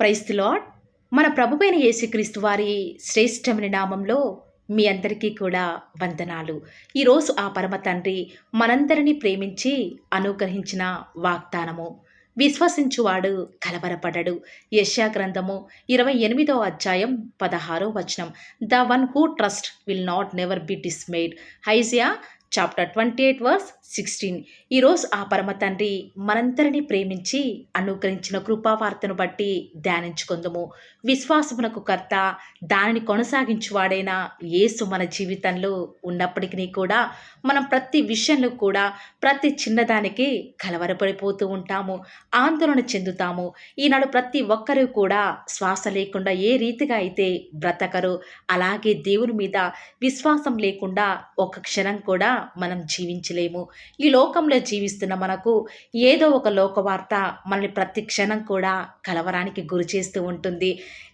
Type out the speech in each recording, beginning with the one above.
Praise the lord. మన ప్రభువైన యేసుక్రీస్తు వారి శ్రేష్టమైన నామంలో మీ అందరికీ కూడా వందనాలు. ఈరోజు ఆ పరమ తండ్రి మనందరినీ ప్రేమించి అనుగ్రహించిన వాగ్దానము, విశ్వసించువాడు కలవరపడడు. యెషయా గ్రంథము 28వ అధ్యాయం 16వ వచనం. The one who trust will not never be dismayed. Isaiah chapter 28 verse 16. ఈరోజు ఆ పరమ తండ్రి మనందరినీ ప్రేమించి అనుగ్రహించిన కృపావార్తను బట్టి ధ్యానించుకుందాము. విశ్వాసమునకు కర్త, దానిని కొనసాగించువాడైన యేసు మన జీవితంలో ఉన్నప్పటికీ కూడా మనం ప్రతి విషయంలో కూడా ప్రతి చిన్నదానికి కలవరపడిపోతూ ఉంటాము, ఆందోళన చెందుతాము. ఈనాడు ప్రతి ఒక్కరూ కూడా శ్వాస లేకుండా ఏ రీతిగా అయితే బ్రతకరు, అలాగే దేవుని మీద విశ్వాసం లేకుండా ఒక క్షణం కూడా మనం జీవించలేము. ఈ లోకంలో జీవిస్తున్న మనకు ఏదో ఒక లోకవార్త మనల్ని ప్రతి క్షణం కూడా కలవరానికి గురి చేస్తూ ఉంటుంది.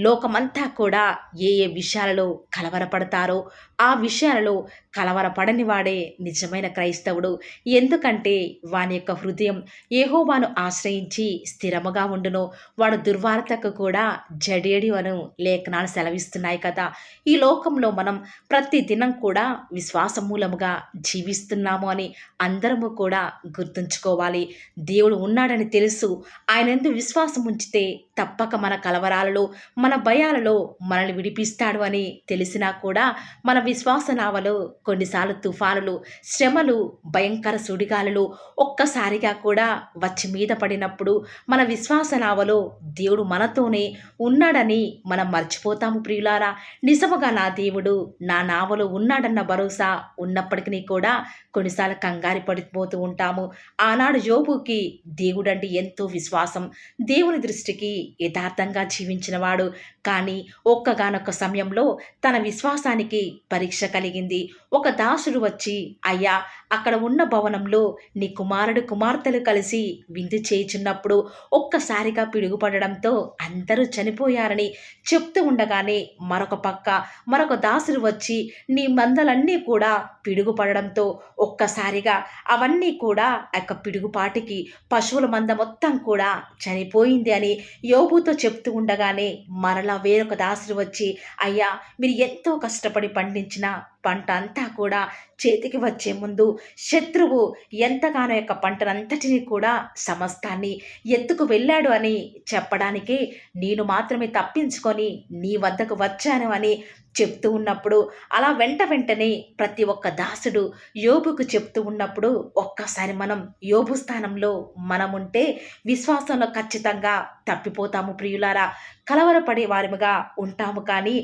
లోకమంతా కూడా ఏ ఏ విషయాలలో కలవరపడతారో ఆ విషయాలలో కలవరపడని వాడే నిజమైన క్రైస్తవుడు. ఎందుకంటే వాని యొక్క హృదయం యెహోవాను ఆశ్రయించి స్థిరముగా ఉండును, వాడు దుర్వార్తకు కూడా జడియడి అను లేఖనాలు సెలవిస్తున్నాయి కదా. ఈ లోకంలో మనం ప్రతి దినం కూడా విశ్వాస మూలముగా జీవిస్తున్నాము అని అందరము కూడా గుర్తుంచుకోవాలి. దేవుడు ఉన్నాడని తెలుసు, ఆయనందు విశ్వాసం ఉంచితే తప్పక మన కలవరాలలో మన భయాలలో మనల్ని విడిపిస్తాడు అని తెలిసినా కూడా మన విశ్వాస నావలో కొన్నిసార్లు తుఫానులు, శ్రమలు, భయంకర సుడిగాలులు ఒక్కసారిగా కూడా వచ్చి మీద పడినప్పుడు మన విశ్వాస నావలో దేవుడు మనతోనే ఉన్నాడని మనం మర్చిపోతాము ప్రియులారా. నిజముగా నా దేవుడు నా నావలో ఉన్నాడన్న భరోసా ఉన్నప్పటికీ కూడా కొన్నిసార్లు కంగారు పడిపోతూ ఉంటాము. ఆనాడు యోబుకి దేవుడంటే ఎంతో విశ్వాసం, దేవుని దృష్టికి యథార్థంగా జీవించినవాడు. కానీ ఒక్కగానొక్క సమయంలో తన విశ్వాసానికి పరీక్ష కలిగింది. ఒక దాసుడు వచ్చి, అయ్యా, అక్కడ ఉన్న భవనంలో నీ కుమారుడు కుమార్తెలు కలిసి విందు చేయుచున్నప్పుడు ఒక్కసారిగా పిడుగుపడడంతో అందరూ చనిపోయారని చెప్తూ ఉండగానే మరొక దాసుడు వచ్చి, నీ మందలన్నీ కూడా పిడుగుపడడంతో ఒక్కసారిగా అవన్నీ కూడా యొక్క పిడుగుపాటికి పశువుల మంద మొత్తం కూడా చనిపోయింది అని యోబుతో చెప్తూ ఉండగానే మరలా వేరొక దాసుడు వచ్చి, అయ్యా, మీరు ఎంతో కష్టపడి పండించిన పంట అంతా కూడా చేతికి వచ్చే ముందు శత్రువు ఎంతగానో యొక్క పంటనంతటినీ కూడా సమస్తాన్ని ఎత్తుకు వెళ్ళాడు అని చెప్పడానికి నేను మాత్రమే తప్పించుకొని నీ వద్దకు వచ్చాను అని చెప్తూ ఉన్నప్పుడు, అలా వెంటనే ప్రతి ఒక్క దాసుడు యోబుకు చెప్తూ ఉన్నప్పుడు ఒక్కసారి మనం యోబు స్థానంలో మనముంటే విశ్వాసంలో ఖచ్చితంగా తప్పిపోతాము ప్రియులారా, కలవరపడే వారిగా ఉంటాము. కానీ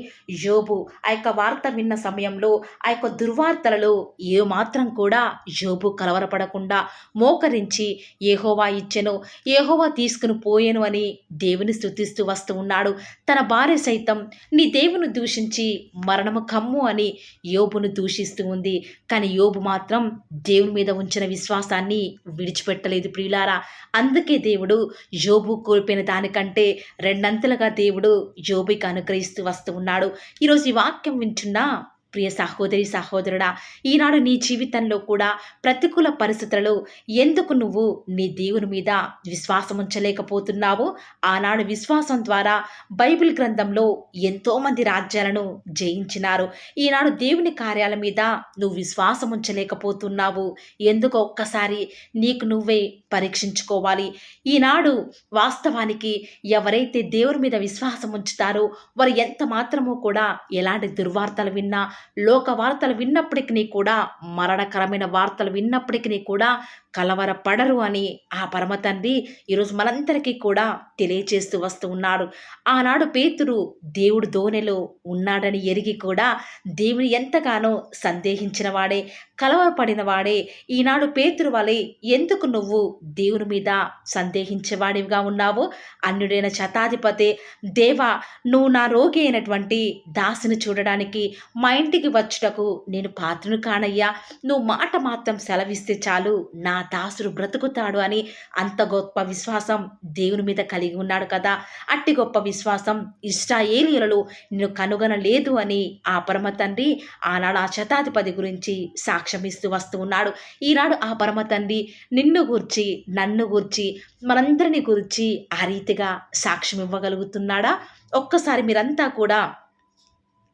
యోబు ఆ యొక్క వార్త విన్న సమయంలో ఆ యొక్క దుర్వార్తలలో ఏమాత్రం కూడా యోబు కలవరపడకుండా మోకరించి యెహోవా ఇచ్చెను, యెహోవా తీసుకుని పోయెను అని దేవుని స్తుతిస్తూ వస్తూ ఉన్నాడు. తన భార్య సైతం నీ దేవుని దూషించి మరణము కమ్ము అని యోబును దూషిస్తూ ఉంది. కానీ యోబు మాత్రం దేవుని మీద ఉంచిన విశ్వాసాన్ని విడిచిపెట్టలేదు ప్రియులారా. అందుకే దేవుడు యోబు కోల్పోయిన దానికంటే రెండంతలుగా దేవుడు యోబుకి అనుగ్రహిస్తూ వస్తూ ఉన్నాడు. ఈరోజు ఈ వాక్యం వింటున్న ప్రియ సహోదరి సహోదరుడా, ఈనాడు నీ జీవితంలో కూడా ప్రతికూల పరిస్థితులలో ఎందుకు నువ్వు నీ దేవుని మీద విశ్వాసం ఉంచలేకపోతున్నావు? ఆనాడు విశ్వాసం ద్వారా బైబిల్ గ్రంథంలో ఎంతోమంది రాజ్యాలను జయించినారు. ఈనాడు దేవుని కార్యాల మీద నువ్వు విశ్వాసం ఉంచలేకపోతున్నావు ఎందుకు? ఒక్కసారి నీకు నువ్వే పరీక్షించుకోవాలి. ఈనాడు వాస్తవానికి ఎవరైతే దేవుని మీద విశ్వాసం ఉంచుతారో వారు ఎంత మాత్రమూ కూడా ఎలాంటి దుర్వార్తలు విన్నా, లోక వార్తలు విన్నప్పటికీ కూడా, మరణకరమైన వార్తలు విన్నప్పటికీ కూడా కలవరపడరు అని ఆ పరమ తండ్రి ఈరోజు మనందరికీ కూడా తెలియచేస్తూ వస్తూ ఉన్నాడు. ఆనాడు పేతురు దేవుడు దోణిలో ఉన్నాడని ఎరిగి కూడా దేవుని ఎంతగానో సందేహించిన వాడే, కలవరపడిన వాడే. ఈనాడు పేతురు వలె ఎందుకు నువ్వు దేవుని మీద సందేహించేవాడివిగా ఉన్నావు? అన్యుడైన శతాధిపతే, దేవా, నువ్వు నా రోగి అయినటువంటి దాసిని చూడడానికి మా ఇంటికి వచ్చుటకు నేను పాత్రను కానయ్యా, నువ్వు మాట మాత్రం సెలవిస్తే చాలు, నా దాసుడు బ్రతుకుతాడు అని అంత గొప్ప విశ్వాసం దేవుని మీద కలిగి ఉన్నాడు కదా. అట్టి గొప్ప విశ్వాసం ఇశ్రాయేలీయులలో నిన్ను కనుగొనలేదు అని ఆ పరమ తండ్రి ఆనాడు ఆ శతాధిపతి గురించి సాక్ష్యమిస్తూ వస్తూ ఉన్నాడు. ఈనాడు ఆ పరమ తండ్రి నిన్ను గూర్చి, నన్ను గూర్చి, మనందరిని గురించి ఆ రీతిగా సాక్ష్యం ఇవ్వగలుగుతున్నాడా? ఒక్కసారి మీరంతా కూడా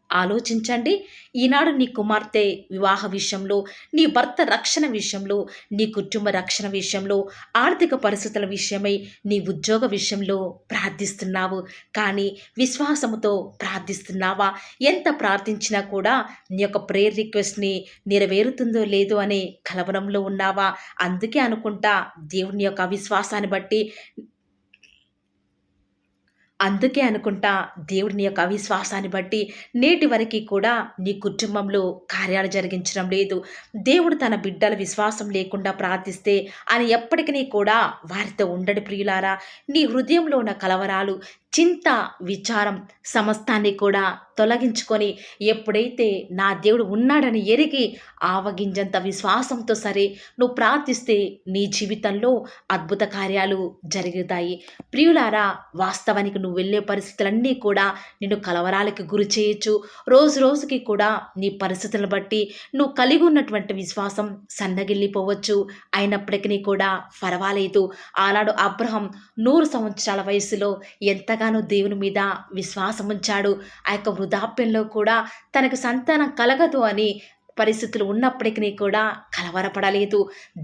ఆలోచించండి. ఈనాడు నీ కుమార్తె వివాహ విషయంలో, నీ భర్త రక్షణ విషయంలో, నీ కుటుంబ రక్షణ విషయంలో, ఆర్థిక పరిస్థితుల విషయమై, నీ ఉద్యోగ విషయంలో ప్రార్థిస్తున్నావు. కానీ విశ్వాసముతో ప్రార్థిస్తున్నావా? ఎంత ప్రార్థించినా కూడా నీ యొక్క ప్రేయర్ రిక్వెస్ట్ని నెరవేరుతుందో లేదో అనే కలవరంలో ఉన్నావా? అందుకే అనుకుంటా దేవుని యొక్క అవిశ్వాసాన్ని బట్టి దేవుడిని యొక్క అవిశ్వాసాన్ని బట్టి నేటి వరకు కూడా నీ కుటుంబంలో కార్యాలు జరిగించడం లేదు. దేవుడు తన బిడ్డల విశ్వాసం లేకుండా ప్రార్థిస్తే ఆయన ఎప్పటికీ కూడా వారితో ఉండడు ప్రియులారా. నీ హృదయంలో ఉన్న కలవరాలు, చింత, విచారం సమస్తాన్ని కూడా తొలగించుకొని ఎప్పుడైతే నా దేవుడు ఉన్నాడని ఎరిగి ఆవగింజంత విశ్వాసంతో సరే నువ్వు ప్రార్థిస్తే నీ జీవితంలో అద్భుత కార్యాలు జరుగుతాయి. ప్రియులారా, వాస్తవానికి నువ్వు వెళ్ళే పరిస్థితులన్నీ కూడా నిన్ను కలవరాలకు గురి చేయొచ్చు. రోజు రోజుకి కూడా నీ పరిస్థితులను బట్టి నువ్వు కలిగి ఉన్నటువంటి విశ్వాసం సన్నగిల్లిపోవచ్చు. అయినప్పటికీ కూడా పర్వాలేదు. ఆనాడు అబ్రహం 100 సంవత్సరాల వయసులో ఎంతగానో దేవుని మీద విశ్వాసం ఉంచాడు. ఆ యొక్క వృద్ధాప్యంలో కూడా తనకు సంతానం కలగదు అని పరిస్థితులు ఉన్నప్పటికీ కూడా కలవరపడలేదు.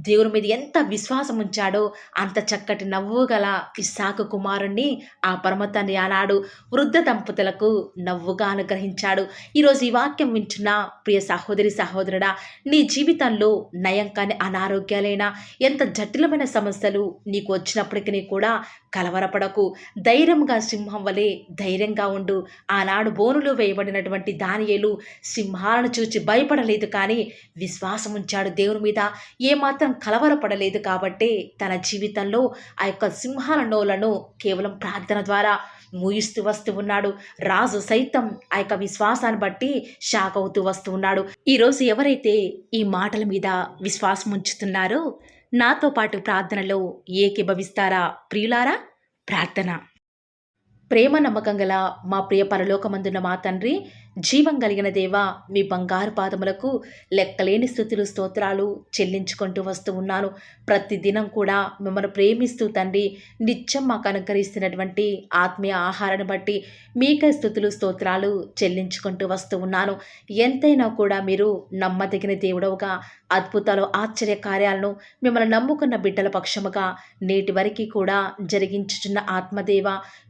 దేవుని మీద ఎంత విశ్వాసం ఉంచాడో అంత చక్కటి నవ్వు గల ఇస్సాకు కుమారుణ్ణి ఆ పరమ తండ్రి ఆనాడు వృద్ధ దంపతులకు నవ్వుగా అనుగ్రహించాడు. ఈరోజు ఈ వాక్యం వింటున్న ప్రియ సహోదరి సహోదరుడా, నీ జీవితంలో నయం కాని అనారోగ్యాలైనా, ఎంత జటిలమైన సమస్యలు నీకు వచ్చినప్పటికీ కూడా కలవరపడకు. ధైర్యంగా సింహం వలె ధైర్యంగా ఉండు. ఆనాడు బోనులో వేయబడినటువంటి దానియేలు సింహాలను చూచి భయపడలేదు, కానీ విశ్వాసం ఉంచాడు దేవుని మీద. ఏమాత్రం కలవరపడలేదు కాబట్టి తన జీవితంలో ఆ యొక్క సింహాల నోలను కేవలం ప్రార్థన ద్వారా మూయిస్తూ వస్తూ ఉన్నాడు. రాజు సైతం ఆ యొక్క విశ్వాసాన్ని బట్టి షాక్ అవుతూ వస్తూ ఉన్నాడు. ఈరోజు ఎవరైతే ఈ మాటల మీద విశ్వాసం ఉంచుతున్నారో నాతో పాటు ప్రార్థనలో ఏకీభవిస్తారా ప్రియులారా? ప్రార్థన. ప్రేమ నమ్మకం గల మా ప్రియ పరలోకమందున్న మా తండ్రి, జీవం కలిగిన దేవా, మీ బంగారు పాదములకు లెక్కలేని స్థుతులు స్తోత్రాలు చెల్లించుకుంటూ వస్తూ ఉన్నాను. ప్రతిదినం కూడా మిమ్మల్ని ప్రేమిస్తూ తండ్రి నిత్యం మాకు అనుకరిస్తున్నటువంటి ఆత్మీయ ఆహారాన్ని బట్టి మీకే స్థుతులు స్తోత్రాలు చెల్లించుకుంటూ వస్తూ ఉన్నాను. ఎంతైనా కూడా మీరు నమ్మదగిన దేవుడవుగా, అద్భుతాలు ఆశ్చర్య కార్యాలను మిమ్మల్ని నమ్ముకున్న బిడ్డల పక్షముగా నేటి వరకు కూడా జరిగించుచున్న ఆత్మదేవ,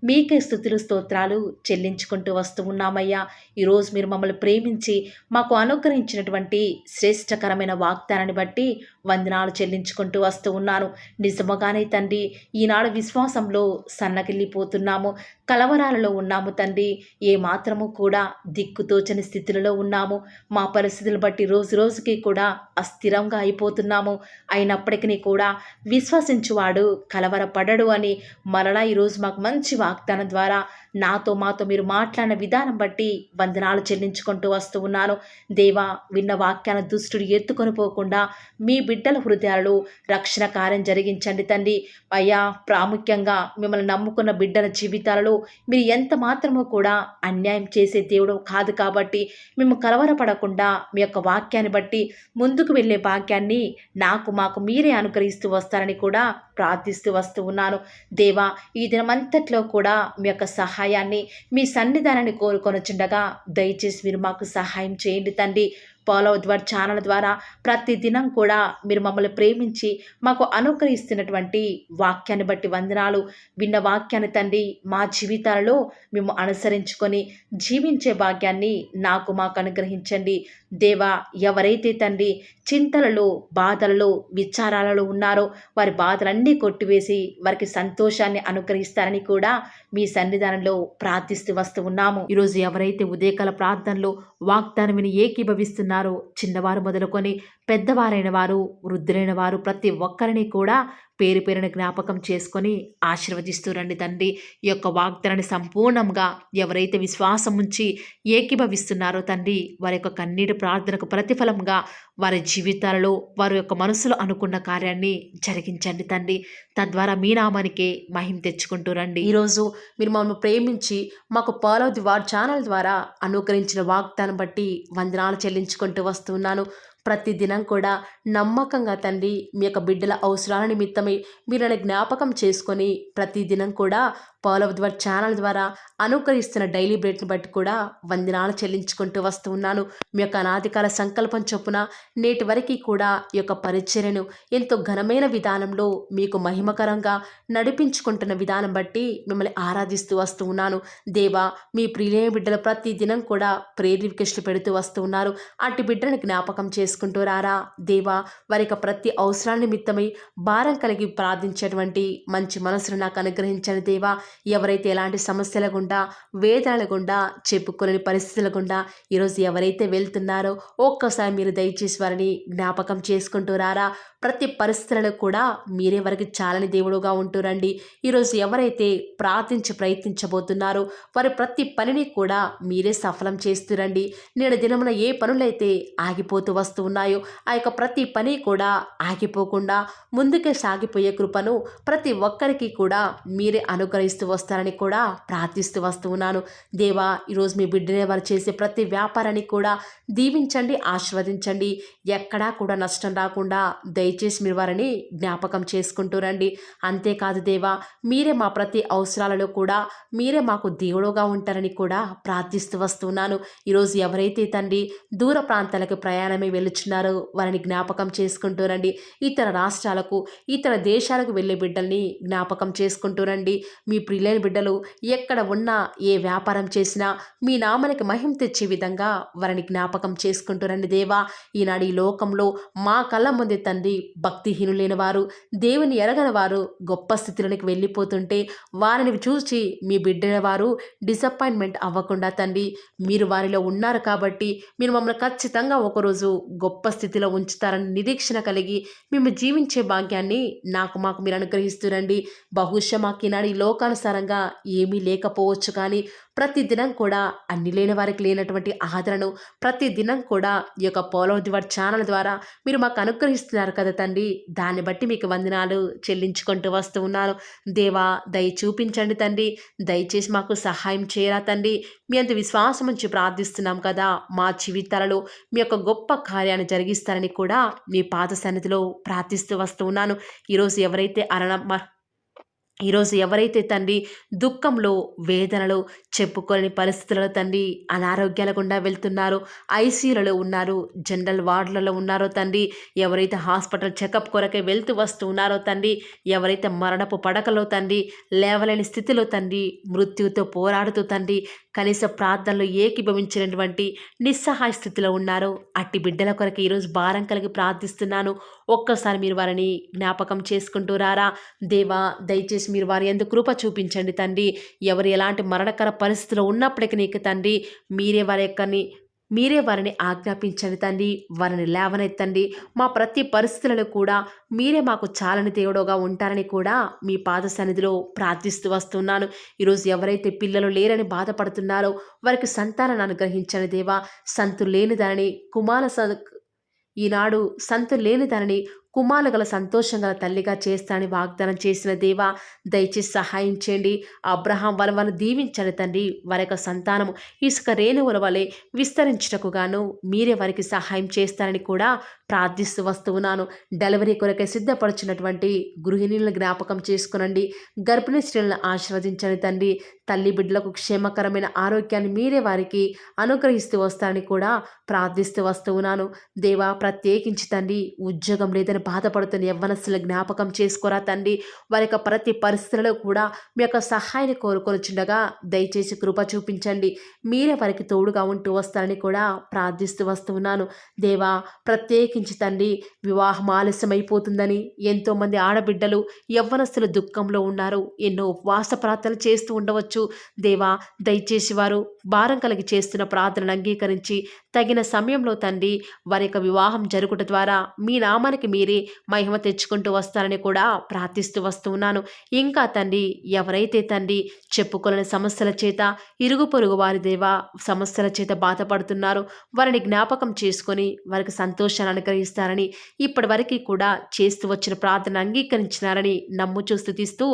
మీకే స్థుతులు స్తోత్రాలు చెల్లించుకుంటూ వస్తూ ఉన్నామయ్యా. ఈరోజు మీరు మమ్మల్ని ప్రేమించి మాకు అనుగ్రహించినటువంటి శ్రేష్టకరమైన వాగ్దానాన్ని బట్టి వందనాలు చెల్లించుకుంటూ వస్తూ ఉన్నాను. నిజముగానే తండ్రి, ఈనాడు విశ్వాసంలో సన్నగిల్లిపోతున్నాము, కలవరాలలో ఉన్నాము తండ్రి. ఏ మాత్రము కూడా దిక్కుతోచని స్థితిలో ఉన్నాము. మా పరిస్థితులను బట్టి రోజు రోజుకి కూడా అస్థిరంగా అయిపోతున్నాము. అయినప్పటికీ కూడా విశ్వసించువాడు కలవరపడడు అని మరలా ఈరోజు మాకు మంచి వాగ్దానం ద్వారా మాతో మీరు మాట్లాడిన విధానం బట్టి వందనాలు చెల్లించుకుంటూ వస్తూ ఉన్నాను. దేవా, విన్న వాక్యాన్ని దుష్టుడు ఎత్తుకొని పోకుండా మీ బిడ్డల హృదయాలలో రక్షణ కార్యం జరిగించండి తండ్రి. అయ్యా, ప్రాముఖ్యంగా మిమ్మల్ని నమ్ముకున్న బిడ్డల జీవితాలలో మీరు ఎంత మాత్రమూ కూడా అన్యాయం చేసే దేవుడు కాదు కాబట్టి మేము కలవరపడకుండా మీ యొక్క వాక్యాన్ని బట్టి ముందుకు వెళ్ళే భాగ్యాన్ని మాకు మీరే అనుగ్రహిస్తూ వస్తారని కూడా ప్రార్థిస్తూ వస్తూ ఉన్నాను. దేవా, ఈ దినమంతట్లో కూడా మీ యొక్క సహాయాన్ని, మీ సన్నిధానాన్ని కోరుకొనుచుండగా దయచేసి మీరు మాకు సహాయం చేయండి తండ్రి. ఫాలో ఛానల్ ద్వారా ప్రతి దినం కూడా మీరు మమ్మల్ని ప్రేమించి మాకు అనుగ్రహిస్తున్నటువంటి వాక్యాన్ని బట్టి వందనాలు. విన్న వాక్యాన్ని తండ్రి మా జీవితాలలో మేము అనుసరించుకొని జీవించే భాగ్యాన్ని మాకు అనుగ్రహించండి. దేవా, ఎవరైతే తండ్రి చింతలలో, బాధలలో, విచారాలలో ఉన్నారో వారి బాధలన్నీ కొట్టివేసి వారికి సంతోషాన్ని అనుగ్రహిస్తారని కూడా మీ సన్నిధానంలో ప్రార్థిస్తూ వస్తూ ఉన్నాము. ఈరోజు ఎవరైతే ఉదయకాల ప్రార్థనలో వాగ్దానం విని ఏకీభవిస్తున్నారో, చిన్నవారు మొదలుకొని పెద్దవారైన వారు, వృద్ధులైన వారు ప్రతి ఒక్కరిని కూడా పేరు పేరున జ్ఞాపకం చేసుకొని ఆశీర్వదిస్తూ రండి తండ్రి. ఈ యొక్క వాగ్దానాన్ని సంపూర్ణంగా ఎవరైతే విశ్వాసం ఉంచి ఏకీభవిస్తున్నారో తండ్రి, వారి యొక్క కన్నీటి ప్రార్థనకు ప్రతిఫలంగా వారి జీవితాలలో వారి యొక్క మనసులో అనుకున్న కార్యాన్ని జరిగించండి తండ్రి. తద్వారా మీ నామానికే మహిమ తెచ్చుకుంటూ రండి. ఈరోజు మీరు మమ్మల్ని ప్రేమించి మాకు ఫాలో ది వార్ ఛానల్ ద్వారా అనుగ్రహించిన వాగ్దానం బట్టి వందనాలు చెల్లించుకుంటూ వస్తున్నాను. ప్రతి దినం కూడా నమ్మకంగా తండ్రి మీ యొక్క బిడ్డల అవసరాల నిమిత్తమై మీరు నన్ను జ్ఞాపకం చేసుకొని ప్రతి దినం కూడా ఫాలో ది వార్ ఛానల్ ద్వారా అనుగ్రహిస్తున్న డైలీ బ్రెడ్ని బట్టి కూడా వందనాలు చెల్లించుకుంటూ వస్తూ ఉన్నాను. మీ యొక్క అనాదికాల సంకల్పం చొప్పున నేటి వరకు కూడా ఈ యొక్క పరిచర్యను ఎంతో ఘనమైన విధానంలో మీకు మహిమకరంగా నడిపించుకుంటున్న విధానం బట్టి మిమ్మల్ని ఆరాధిస్తూ వస్తూ ఉన్నాను. దేవా, మీ ప్రియులైన బిడ్డలు ప్రతి దినం కూడా ప్రేయర్ రిక్వెస్ట్లు పెడుతూ వస్తూ ఉన్నారు. అట్టి బిడ్డను జ్ఞాపకం చేసుకుంటూ రారా దేవా. వారి యొక్క ప్రతి అవసరాల నిమిత్తమై భారం కలిగి ప్రార్థించేటువంటి మంచి మనసును నాకు అనుగ్రహించండి దేవా. ఎవరైతే ఎలాంటి సమస్యల గుండా వేదనల గుండా చెప్పుకోలేని పరిస్థితుల గుండా ఈరోజు ఎవరైతే వెళ్తున్నారో ఒక్కసారి మీరు దయచేసి వారిని జ్ఞాపకం చేసుకుంటూ రారా. ప్రతి పరిస్థితులలో కూడా మీరే వారికి చాలని దేవుడుగా ఉంటూరండి. ఈరోజు ఎవరైతే ప్రయత్నించబోతున్నారో వారి ప్రతి పనిని కూడా మీరే సఫలం చేస్తురండి. నేడు దినమున ఏ పనులైతే ఆగిపోతూ వస్తూ ఉన్నాయో ఆ యొక్క ప్రతి పని కూడా ఆగిపోకుండా ముందుకే సాగిపోయే కృపను ప్రతి ఒక్కరికి కూడా మీరే అనుగ్రహిస్తూ వస్తారని కూడా ప్రార్థిస్తూ వస్తూ ఉన్నాను. దేవా, ఈరోజు మీ బిడ్డనే వారు చేసే ప్రతి వ్యాపారాన్ని కూడా దీవించండి, ఆశీర్వదించండి. ఎక్కడా కూడా నష్టం రాకుండా దయచేసి మీరు వారిని జ్ఞాపకం చేసుకుంటూ రండి. అంతేకాదు దేవా, మీరే మా ప్రతి అవసరాలలో కూడా మీరే మాకు దేవుడుగా ఉంటారని కూడా ప్రార్థిస్తూ వస్తున్నాను. ఈరోజు ఎవరైతే తండ్రి దూర ప్రాంతాలకు ప్రయాణమే వెళ్ళుచున్నారో వారిని జ్ఞాపకం చేసుకుంటూ రండి. ఇతర రాష్ట్రాలకు ఇతర దేశాలకు వెళ్ళే బిడ్డల్ని జ్ఞాపకం చేసుకుంటూ రండి. మీ ప్రియులైన బిడ్డలు ఎక్కడ ఉన్నా ఏ వ్యాపారం చేసినా మీ నామానికి మహిమ తెచ్చే విధంగా వారిని జ్ఞాపకం చేసుకుంటూ రండి దేవా. ఈనాడు ఈ లోకంలో మా కళ్ళ ముందే తండ్రి భక్తిహీనులైన వారు, దేవుని ఎరగని వారు గొప్ప స్థితిలోనికి వెళ్ళిపోతుంటే వారిని చూసి మీ బిడ్డల వారు డిసప్పాయింట్మెంట్ అవ్వకుండా తండ్రి మీరు వారిలో ఉన్నారు కాబట్టి మీరు మమ్మల్ని ఖచ్చితంగా ఒకరోజు గొప్ప స్థితిలో ఉంచుతారని నిరీక్షణ కలిగి మేము జీవించే భాగ్యాన్ని మాకు మీరు అనుగ్రహిస్తురండి. బహుశా మాకు ఈనాడు ఈ లోకానుసారంగా ఏమీ లేకపోవచ్చు, కానీ ప్రతి దినం కూడా అన్ని లేని వారికి లేనటువంటి ఆదరణను ప్రతి దినం కూడా ఈ యొక్క ఫాలో ది వార్ ఛానల్ ద్వారా మీరు మాకు అనుగ్రహిస్తున్నారు కదా తండ్రి. దాన్ని బట్టి మీకు వందనాలు చెల్లించుకుంటూ వస్తూ ఉన్నాను. దేవా, దయ చూపించండి తండ్రి. దయచేసి మాకు సహాయం చేయరా తండ్రి. మీ అంత విశ్వాసం నుంచి ప్రార్థిస్తున్నాం కదా. మా జీవితాలలో మీ యొక్క గొప్ప కార్యాన్ని జరిగిస్తారని కూడా మీ పాద సన్నిధిలో ప్రార్థిస్తూ వస్తూ ఉన్నాను. ఈరోజు ఎవరైతే తండ్రి దుఃఖంలో వేదనలో చెప్పుకోలేని పరిస్థితులలో తండ్రి అనారోగ్యాల గుండా వెళ్తున్నారో, ఐసీయూలలో ఉన్నారు, జనరల్ వార్డులలో ఉన్నారో తండ్రి, ఎవరైతే హాస్పిటల్ చెకప్ కొరకే వెళ్తూ వస్తూ ఉన్నారో తండ్రి, ఎవరైతే మరణపు పడకలో తండ్రి లేవలేని స్థితిలో తండ్రి మృత్యుతో పోరాడుతూ తండ్రి కనీస ప్రార్థనలో ఏకీభవించినటువంటి నిస్సహాయ స్థితిలో ఉన్నారో అట్టి బిడ్డల కొరకు ఈరోజు భారం కలిగి ప్రార్థిస్తున్నాను. ఒక్కసారి మీరు వారిని జ్ఞాపకం చేసుకుంటూ రారా దేవా. దయచేసి మీరు వారి యందు కృప చూపించండి తండ్రి. ఎవరు ఎలాంటి మరణకర పరిస్థితిలో ఉన్నప్పటికీ నీకు తండ్రి మీరే వారిని ఆజ్ఞాపించండి తండ్రి. వారిని లేవనెత్తండి. మా ప్రతి పరిస్థితులలో కూడా మీరే మాకు చాలని దేవుడుగా ఉంటారని కూడా మీ పాద సన్నిధిలో ప్రార్థిస్తూ వస్తున్నాను. ఈరోజు ఎవరైతే పిల్లలు లేరని బాధపడుతున్నారో వారికి సంతానాన్ని అనుగ్రహించండి దేవా. ఈనాడు సంతు లేని దానిని కుమారులు గల సంతోషం గల తల్లిగా చేస్తానని వాగ్దానం చేసిన దేవా, దయచేసి సహాయం చేయండి. అబ్రహాం వలవను దీవించండి తండ్రి. వారి యొక్క సంతానము ఇసుక రేణువుల వలె విస్తరించుటకు గాను మీరే వారికి సహాయం చేస్తారని కూడా ప్రార్థిస్తూ వస్తూ ఉన్నాను. డెలివరీ కొరకే సిద్ధపడుచున్నటువంటి గృహిణులను జ్ఞాపకం చేసుకునండి. గర్భిణీ స్త్రీలను ఆశీర్వదించండి తండ్రి. తల్లి బిడ్డలకు క్షేమకరమైన ఆరోగ్యాన్ని మీరే వారికి అనుగ్రహిస్తూ వస్తారని కూడా ప్రార్థిస్తూ వస్తూ ఉన్నాను. దేవా, ప్రత్యేకించి తండ్రి ఉద్యోగం లేదని బాధపడుతున్న యవ్వనస్తుల జ్ఞాపకం చేసుకోరా తండ్రి. వారి యొక్క ప్రతి పరిస్థితులలో కూడా మీ యొక్క సహాయాన్ని కోరుకొనిచుండగా దయచేసి కృప చూపించండి. మీరే వారికి తోడుగా ఉంటూ వస్తారని కూడా ప్రార్థిస్తూ వస్తూ ఉన్నాను. దేవా, ప్రత్యేకించి తండ్రి వివాహం ఆలస్యమైపోతుందని ఎంతోమంది ఆడబిడ్డలు యవ్వనస్తులు దుఃఖంలో ఉన్నారు. ఎన్నో ఉపవాస ప్రార్థనలు చేస్తూ ఉండవచ్చు. దేవా, దయచేసి వారు భారం కలిగి చేస్తున్న ప్రార్థనను అంగీకరించి తగిన సమయంలో తండ్రి వారి యొక్క వివాహం జరుగుట ద్వారా మీ నామానికి మీరే మహిమ తెచ్చుకుంటూ వస్తారని కూడా ప్రార్థిస్తూ వస్తూ ఉన్నాను. ఇంకా తండ్రి, ఎవరైతే తండ్రి చెప్పుకోలేని సమస్యల చేత, ఇరుగు పొరుగు వారి దేవా సమస్యల చేత బాధపడుతున్నారో వారిని జ్ఞాపకం చేసుకొని వారికి సంతోషాన్ని అనుగ్రహిస్తారని, ఇప్పటి వరకు కూడా చేస్తూ వచ్చిన ప్రార్థన అంగీకరించినారని నమ్ముచూ స్తుతిస్తూ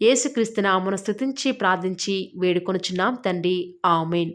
యేసుక్రీస్తు నామమున స్తుతించి ప్రార్థించి వేడుకొనుచున్నాం తండ్రి. ఆమేన్.